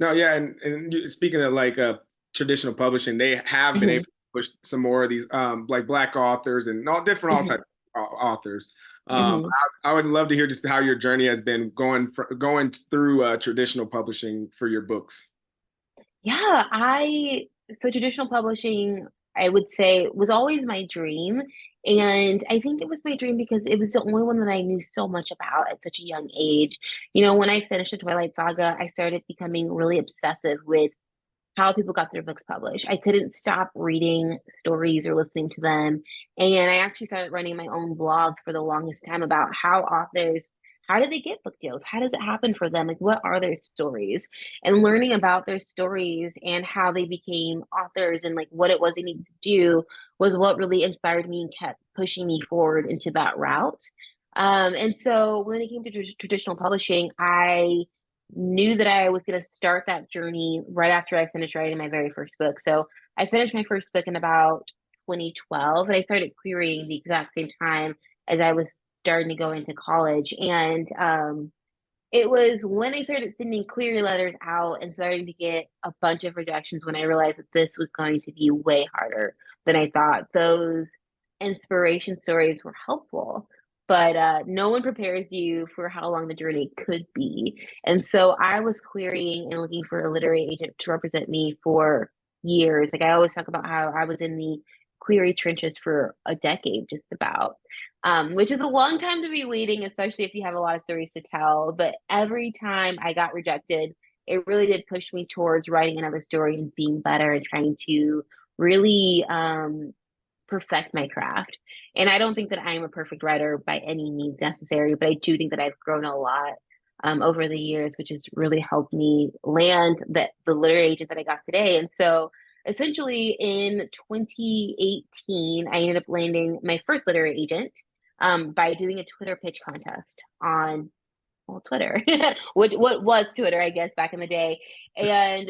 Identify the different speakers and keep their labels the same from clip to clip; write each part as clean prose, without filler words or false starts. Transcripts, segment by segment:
Speaker 1: No, yeah, speaking of like traditional publishing, they have been able
Speaker 2: Hmm.
Speaker 1: to push some more of these like Black authors and all
Speaker 2: Hmm.
Speaker 1: types of authors.
Speaker 2: Hmm.
Speaker 1: I would love to hear just how your journey has been going through traditional publishing for your books.
Speaker 2: Yeah, so traditional publishing, I would say, was always my dream. And I think it was my dream because it was the only one that I knew so much about at such a young age. When I finished the Twilight Saga, I started becoming really obsessive with how people got their books published. I couldn't stop reading stories or listening to them. And I actually started running my own blog for the longest time about how did they get book deals? How does it happen for them? Like, what are their stories? And learning about their stories and how they became authors and like what it was they needed to do was what really inspired me and kept pushing me forward into that route. And so when it came to traditional publishing, I knew that I was going to start that journey right after I finished writing my very first book. So I finished my first book in about 2012, and I started querying the exact same time as I was starting to go into college. And it was when I started sending query letters out and starting to get a bunch of rejections when I realized that this was going to be way harder than I thought. Those inspiration stories were helpful, but no one prepares you for how long the journey could be. And so I was querying and looking for a literary agent to represent me for years. Like I always talk about how I was in the query trenches for a decade, just about, which is a long time to be waiting, especially if you have a lot of stories to tell. But every time I got rejected, it really did push me towards writing another story and being better and trying to really perfect my craft. And I don't think that I am a perfect writer by any means necessary, but I do think that I've grown a lot over the years, which has really helped me land the literary agent that I got today. And so essentially in 2018, I ended up landing my first literary agent by doing a Twitter pitch contest on, well, Twitter, what was Twitter, I guess, back in the day. And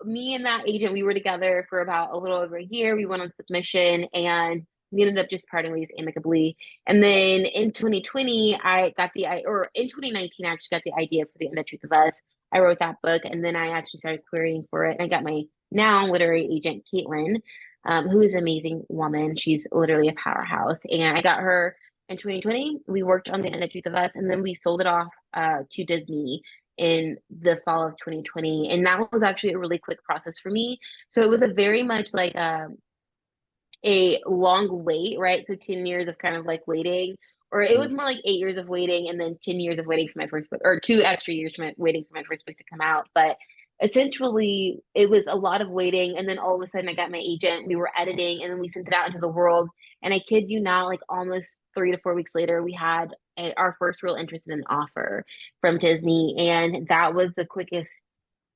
Speaker 2: me and that agent, we were together for about a little over a year. We went on submission and we ended up just parting ways amicably. And then in 2020, or in 2019, I actually got the idea for The Truth of Us. I wrote that book and then I actually started querying for it. And I got my now literary agent, Caitlin, who is an amazing woman. She's literally a powerhouse. And I got her in 2020. We worked on The Truth of Us and then we sold it off to Disney in the fall of 2020. And that was actually a really quick process for me. So it was a very much like a long wait, right? So 10 years of kind of like waiting, or it was more like 8 years of waiting and then 10 years of waiting for my first book, or 2 extra years waiting for my first book to come out. But essentially, it was a lot of waiting. And then all of a sudden, I got my agent, we were editing, and then we sent it out into the world. And I kid you not, like almost 3 to 4 weeks later, we had our first real interest in an offer from Disney. And that was the quickest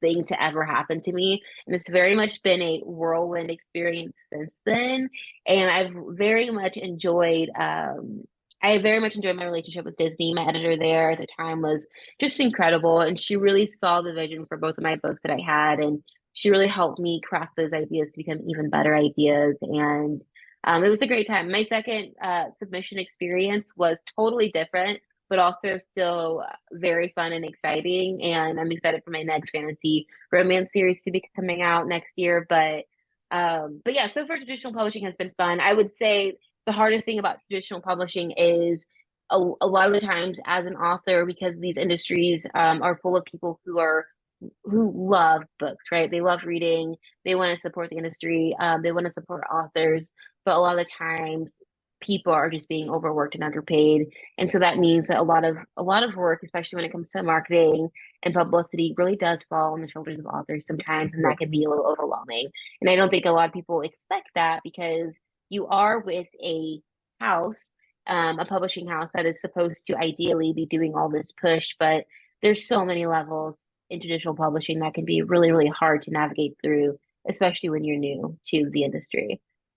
Speaker 2: thing to ever happen to me. And it's very much been a whirlwind experience since then. And I very much enjoyed my relationship with Disney. My editor there at the time was just incredible. And she really saw the vision for both of my books that I had. And she really helped me craft those ideas to become even better ideas. And it was a great time. My second submission experience was totally different, but also still very fun and exciting. And I'm excited for my next fantasy romance series to be coming out next year. But yeah, so far traditional publishing has been fun. I would say the hardest thing about traditional publishing is a lot of the times as an author, because these industries are full of people who love books, right? They love reading. They want to support the industry. They want to support authors, but a lot of the times people are just being overworked and underpaid. And so that means that a lot of work, especially when it comes to marketing and publicity, really does fall on the shoulders of authors sometimes, and that can be a little overwhelming. And I don't think a lot of people expect that because you are with house, a publishing house that is supposed to ideally be doing all this push, but there's so many levels in traditional publishing that can be really, really hard to navigate through, especially when you're new to the industry.